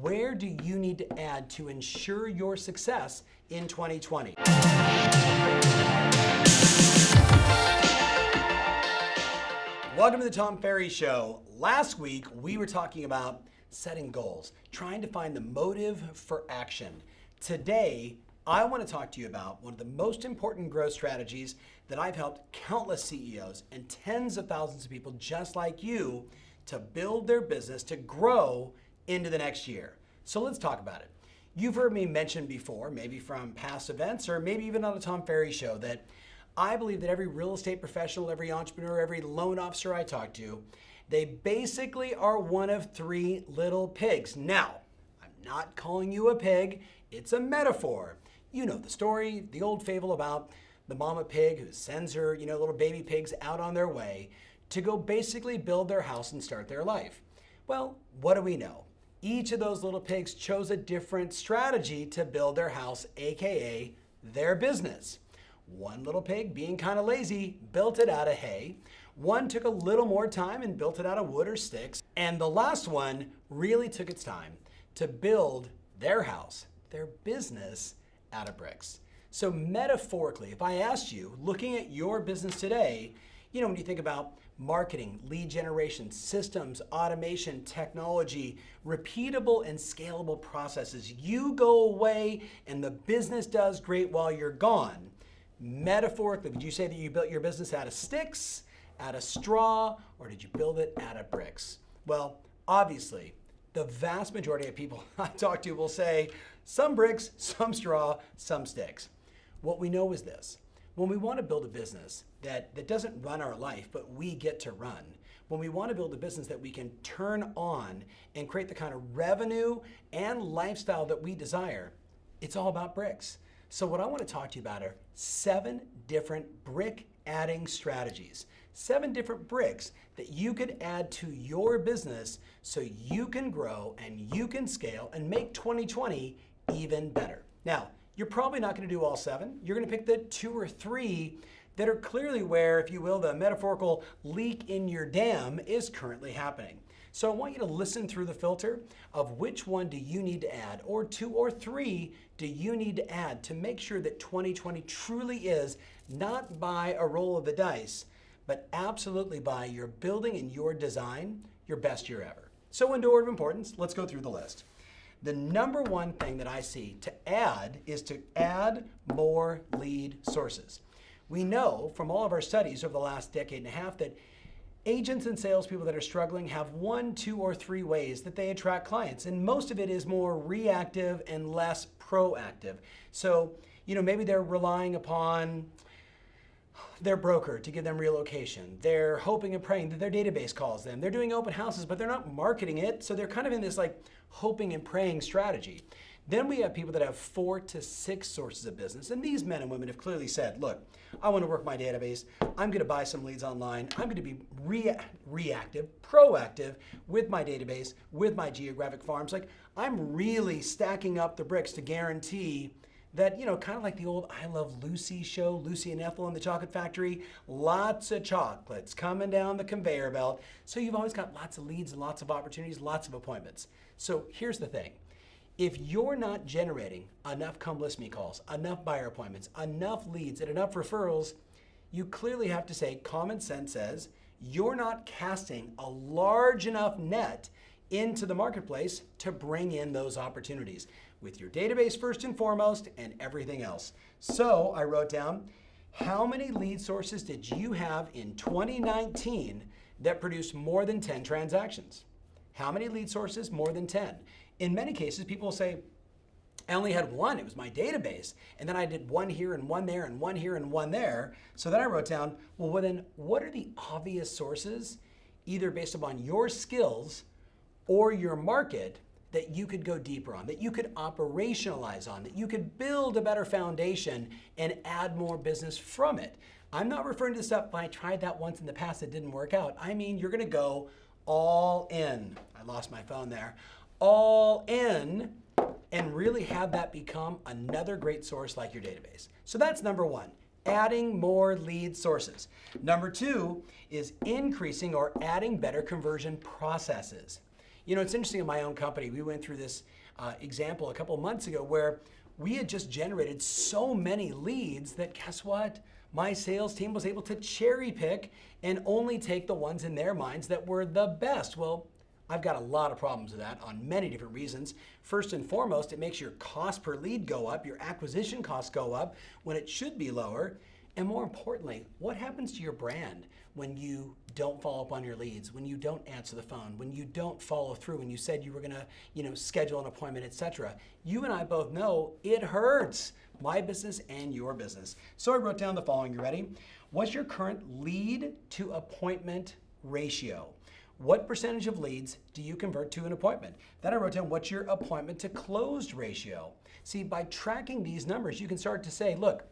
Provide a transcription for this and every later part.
Where do you need to add to ensure your success in 2020? Welcome to the Tom Ferry Show. Last week, we were talking about setting goals, trying to find the motive for action. Today, I want to talk to you about one of the most important growth strategies that I've helped countless CEOs and tens of thousands of people just like you to build their business to grow into the next year. So let's talk about it. You've heard me mention before, maybe from past events or maybe even on the Tom Ferry Show, that I believe that every real estate professional, every entrepreneur, every loan officer I talk to, they basically are one of three little pigs. Now, I'm not calling you a pig, it's a metaphor. You know the story, the old fable about the mama pig who sends her, little baby pigs out on their way to go basically build their house and start their life. Well, what do we know? Each of those little pigs chose a different strategy to build their house, AKA their business. One little pig, being kind of lazy, built it out of hay. One took a little more time and built it out of wood or sticks. And the last one really took its time to build their house, their business, out of bricks. So metaphorically, if I asked you, looking at your business today, when you think about marketing, lead generation, systems, automation, technology, repeatable and scalable processes, you go away and the business does great while you're gone. Metaphorically, would you say that you built your business out of sticks, out of straw, or did you build it out of bricks? Well, obviously, the vast majority of people I talk to will say some bricks, some straw, some sticks. What we know is this. When we want to build a business that doesn't run our life, but we get to run, when we want to build a business that we can turn on and create the kind of revenue and lifestyle that we desire, it's all about bricks. So what I want to talk to you about are 7 different brick adding strategies. 7 different bricks that you could add to your business so you can grow and you can scale and make 2020 even better. Now, you're probably not going to do all 7. You're going to pick the 2 or 3 that are clearly where, if you will, the metaphorical leak in your dam is currently happening. So I want you to listen through the filter of which one do you need to add, or 2 or 3 do you need to add to make sure that 2020 truly is, not by a roll of the dice, but absolutely by your building and your design, your best year ever. So in order of importance, let's go through the list. The number one thing that I see to add is to add more lead sources. We know from all of our studies over the last decade and a half that agents and salespeople that are struggling have 1, 2, or 3 ways that they attract clients, and most of it is more reactive and less proactive. So, maybe they're relying upon their broker to give them relocation. They're hoping and praying that their database calls them. They're doing open houses, but they're not marketing it, so they're kind of in this hoping and praying strategy. Then we have people that have 4 to 6 sources of business, and these men and women have clearly said, look, I want to work my database. I'm going to buy some leads online. I'm going to be reactive, proactive with my database, with my geographic farms. I'm really stacking up the bricks to guarantee that, kind of like the old I Love Lucy show, Lucy and Ethel in the Chocolate Factory, lots of chocolates coming down the conveyor belt. So you've always got lots of leads and lots of opportunities, lots of appointments. So here's the thing. If you're not generating enough come list me calls, enough buyer appointments, enough leads, and enough referrals, you clearly have to say, common sense says, you're not casting a large enough net into the marketplace to bring in those opportunities with your database first and foremost and everything else. So I wrote down, how many lead sources did you have in 2019 that produced more than 10 transactions? How many lead sources? More than 10. In many cases, people will say, I only had 1, it was my database. And then I did 1 here and 1 there and 1 here and 1 there. So then I wrote down, well then what are the obvious sources, either based upon your skills or your market, that you could go deeper on, that you could operationalize on, that you could build a better foundation and add more business from it. I'm not referring to stuff, I tried that once in the past, it didn't work out. I mean, you're gonna go all in. I lost my phone there. All in and really have that become another great source like your database. So that's number one, adding more lead sources. Number two is increasing or adding better conversion processes. You know, it's interesting in my own company, we went through this example a couple of months ago where we had just generated so many leads that guess what? My sales team was able to cherry pick and only take the ones in their minds that were the best. Well, I've got a lot of problems with that on many different reasons. First and foremost, it makes your cost per lead go up, your acquisition costs go up when it should be lower. And more importantly, what happens to your brand when you don't follow up on your leads, when you don't answer the phone, when you don't follow through, when you said you were gonna, schedule an appointment, etc. You and I both know it hurts my business and your business. So I wrote down the following, you ready? What's your current lead to appointment ratio? What percentage of leads do you convert to an appointment? Then I wrote down what's your appointment to closed ratio? See, by tracking these numbers, you can start to say, look,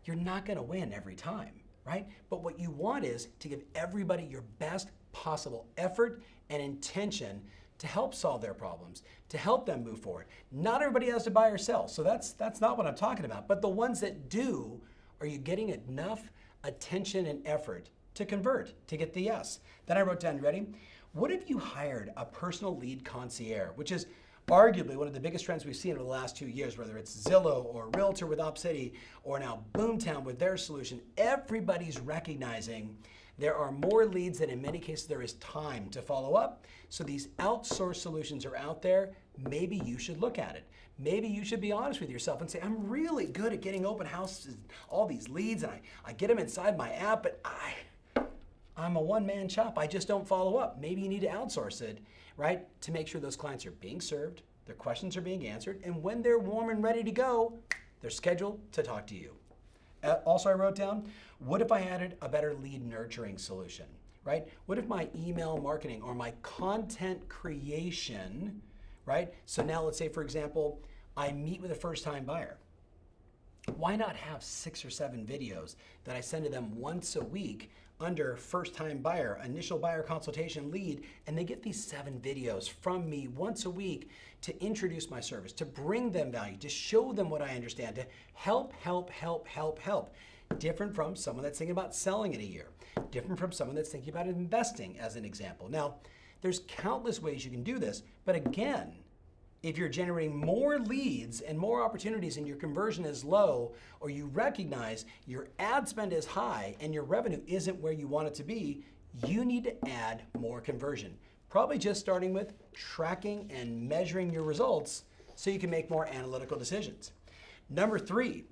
you're not gonna win every time, right? But what you want is to give everybody your best possible effort and intention to help solve their problems, to help them move forward. Not everybody has to buy or sell, so that's not what I'm talking about. But the ones that do, are you getting enough attention and effort to convert, to get the yes? Then I wrote down, ready? What if you hired a personal lead concierge, which is arguably one of the biggest trends we've seen over the last 2 years, whether it's Zillow or Realtor with OpCity or now Boomtown with their solution. Everybody's recognizing there are more leads than in many cases there is time to follow up. So these outsourced solutions are out there. Maybe you should look at it. Maybe you should be honest with yourself and say, I'm really good at getting open houses, all these leads, and I get them inside my app, but I'm a one-man shop. I just don't follow up. Maybe you need to outsource it, right? To make sure those clients are being served, their questions are being answered, and when they're warm and ready to go, they're scheduled to talk to you. Also, I wrote down, what if I added a better lead nurturing solution, right? What if my email marketing or my content creation, right? So now let's say, for example, I meet with a first-time buyer. Why not have 6 or 7 videos that I send to them once a week under first-time buyer, initial buyer consultation lead, and they get these 7 videos from me once a week to introduce my service, to bring them value, to show them what I understand, to help. Different from someone that's thinking about selling in a year, different from someone that's thinking about investing, as an example. Now, there's countless ways you can do this, but again, if you're generating more leads and more opportunities and your conversion is low, or you recognize your ad spend is high and your revenue isn't where you want it to be, you need to add more conversion. Probably just starting with tracking and measuring your results so you can make more analytical decisions. Number 3,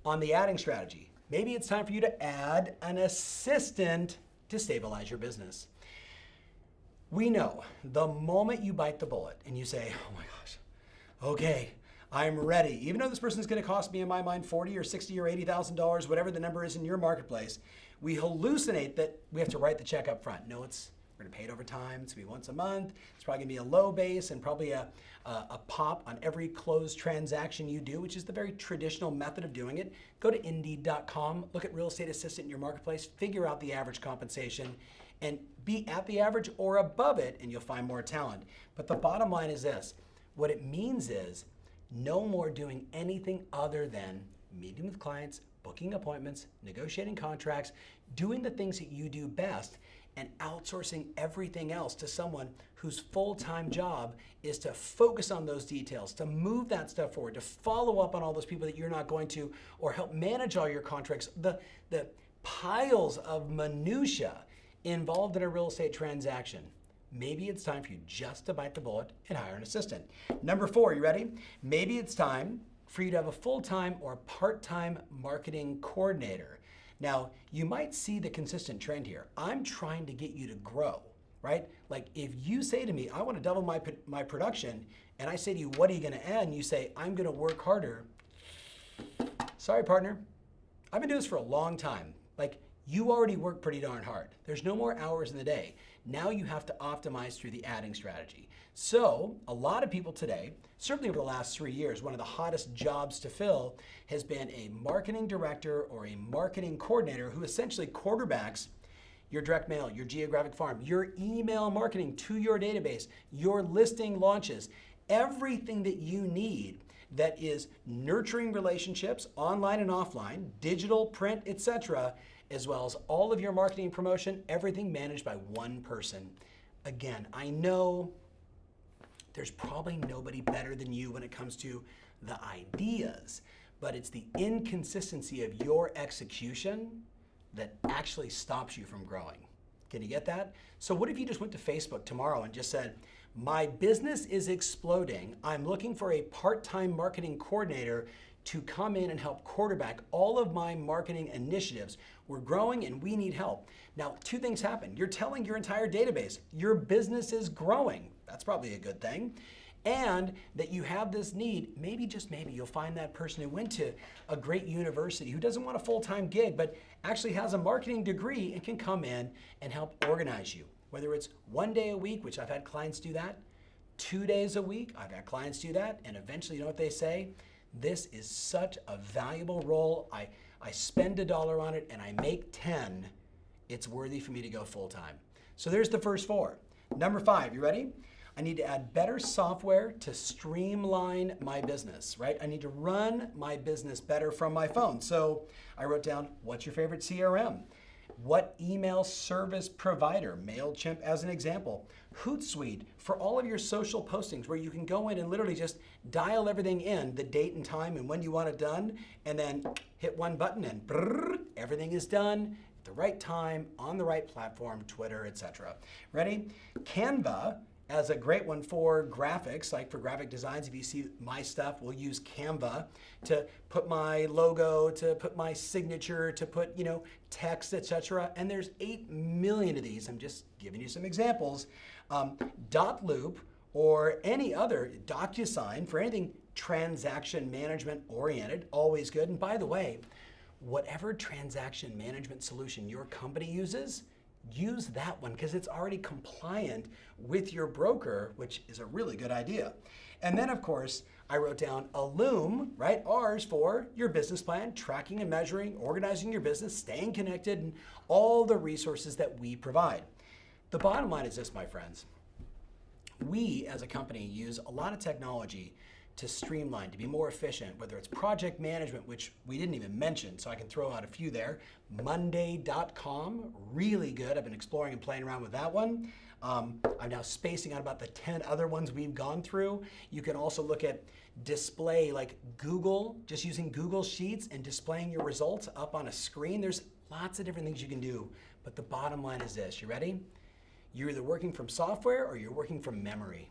on the adding strategy, maybe it's time for you to add an assistant to stabilize your business. We know the moment you bite the bullet and you say, oh my gosh, okay, I'm ready. Even though this person's gonna cost me, in my mind, $40 or $60 or $80,000, whatever the number is in your marketplace, we hallucinate that we have to write the check up front. No, we're gonna pay it over time. It's gonna be once a month. It's probably gonna be a low base and probably a pop on every closed transaction you do, which is the very traditional method of doing it. Go to Indeed.com, look at real estate assistant in your marketplace, figure out the average compensation, and be at the average or above it, and you'll find more talent. But the bottom line is this. What it means is no more doing anything other than meeting with clients, booking appointments, negotiating contracts, doing the things that you do best, and outsourcing everything else to someone whose full-time job is to focus on those details, to move that stuff forward, to follow up on all those people that you're not going to, or help manage all your contracts, the piles of minutia involved in a real estate transaction. Maybe it's time for you just to bite the bullet and hire an assistant. Number 4, you ready? Maybe it's time for you to have a full-time or part-time marketing coordinator. Now, you might see the consistent trend here. I'm trying to get you to grow, right? Like if you say to me, I want to double my production, and I say to you, what are you gonna add? And you say, I'm gonna work harder. Sorry, partner. I've been doing this for a long time. Like, you already work pretty darn hard. There's no more hours in the day. Now you have to optimize through the adding strategy. So a lot of people today, certainly over the last 3 years, one of the hottest jobs to fill has been a marketing director or a marketing coordinator who essentially quarterbacks your direct mail, your geographic farm, your email marketing to your database, your listing launches, everything that you need that is nurturing relationships online and offline, digital, print, etc., as well as all of your marketing and promotion, everything managed by one person. Again, I know there's probably nobody better than you when it comes to the ideas, but it's the inconsistency of your execution that actually stops you from growing. Can you get that? So what if you just went to Facebook tomorrow and just said, my business is exploding. I'm looking for a part-time marketing coordinator to come in and help quarterback all of my marketing initiatives. We're growing and we need help. Now, two things happen. You're telling your entire database, your business is growing. That's probably a good thing. And that you have this need, maybe, just maybe, you'll find that person who went to a great university, who doesn't want a full-time gig, but actually has a marketing degree and can come in and help organize you. Whether it's 1 day a week, which I've had clients do that, 2 days a week, I've had clients do that, and eventually, you know what they say? This is such a valuable role. I spend $1 on it and I make 10. It's worthy for me to go full-time. So there's the first 4. Number 5, you ready? I need to add better software to streamline my business, right? I need to run my business better from my phone. So I wrote down, what's your favorite CRM? What email service provider? MailChimp as an example. Hootsuite for all of your social postings where you can go in and literally just dial everything in, the date and time and when you want it done, and then hit one button and brrr, everything is done at the right time, on the right platform, Twitter, etc. Ready? Canva as a great one for graphics, like for graphic designs. If you see my stuff, we'll use Canva to put my logo, to put my signature, to put, text, etc. And there's 8 million of these. I'm just giving you some examples. Dotloop or any other DocuSign for anything transaction management oriented, always good. And by the way, whatever transaction management solution your company uses, use that one because it's already compliant with your broker, which is a really good idea. And then, of course, I wrote down Loom, right? R's for your business plan, tracking and measuring, organizing your business, staying connected, and all the resources that we provide. The bottom line is this, my friends. We, as a company, use a lot of technology to streamline, to be more efficient, whether it's project management, which we didn't even mention, so I can throw out a few there. Monday.com, really good. I've been exploring and playing around with that one. I'm now spacing out about the 10 other ones we've gone through. You can also look at display, like Google, just using Google Sheets and displaying your results up on a screen. There's lots of different things you can do, but the bottom line is this. You ready? You're either working from software or you're working from memory.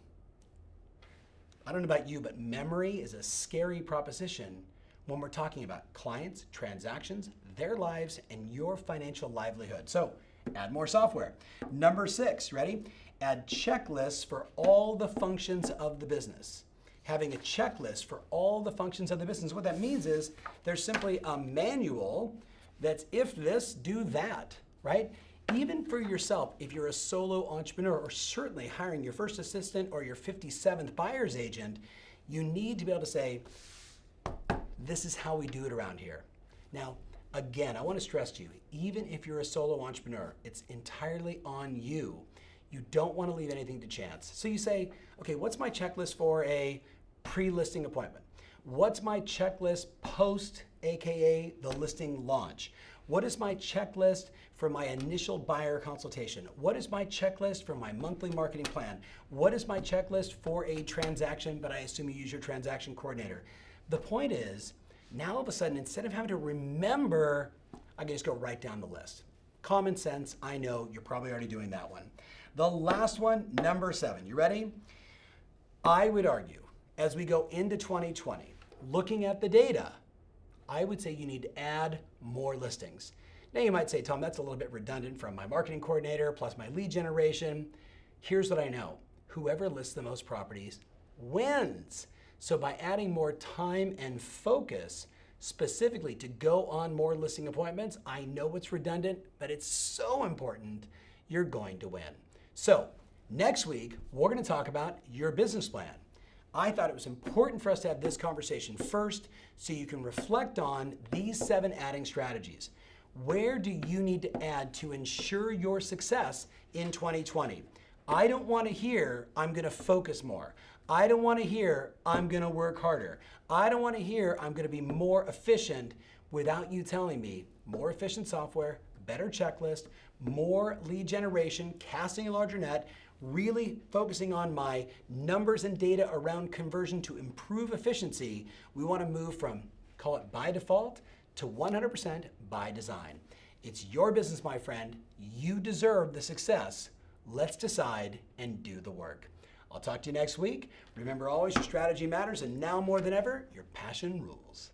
I don't know about you, but memory is a scary proposition when we're talking about clients, transactions, their lives, and your financial livelihood. So add more software. Number 6, ready? Add checklists for all the functions of the business. Having a checklist for all the functions of the business, what that means is there's simply a manual that's if this, do that, right? Even for yourself, if you're a solo entrepreneur or certainly hiring your first assistant or your 57th buyer's agent, you need to be able to say, this is how we do it around here. Now, again, I want to stress to you, even if you're a solo entrepreneur, it's entirely on you. You don't want to leave anything to chance. So you say, okay, what's my checklist for a pre-listing appointment? What's my checklist post, AKA the listing launch? What is my checklist for my initial buyer consultation? What is my checklist for my monthly marketing plan? What is my checklist for a transaction, but I assume you use your transaction coordinator? The point is, now all of a sudden, instead of having to remember, I can just go right down the list. Common sense, I know, you're probably already doing that one. The last one, number 7, you ready? I would argue, as we go into 2020, looking at the data, I would say you need to add more listings. Now you might say, Tom, that's a little bit redundant from my marketing coordinator plus my lead generation. Here's what I know. Whoever lists the most properties wins. So by adding more time and focus specifically to go on more listing appointments, I know it's redundant, but it's so important, you're going to win. So next week, we're going to talk about your business plan. I thought it was important for us to have this conversation first so you can reflect on these 7 adding strategies. Where do you need to add to ensure your success in 2020? I don't want to hear, I'm going to focus more. I don't want to hear, I'm going to work harder. I don't want to hear, I'm going to be more efficient without you telling me more efficient software, better checklist, more lead generation, casting a larger net, really focusing on my numbers and data around conversion to improve efficiency, we want to move from, call it by default, to 100% by design. It's your business, my friend. You deserve the success. Let's decide and do the work. I'll talk to you next week. Remember always, your strategy matters, and now more than ever, your passion rules.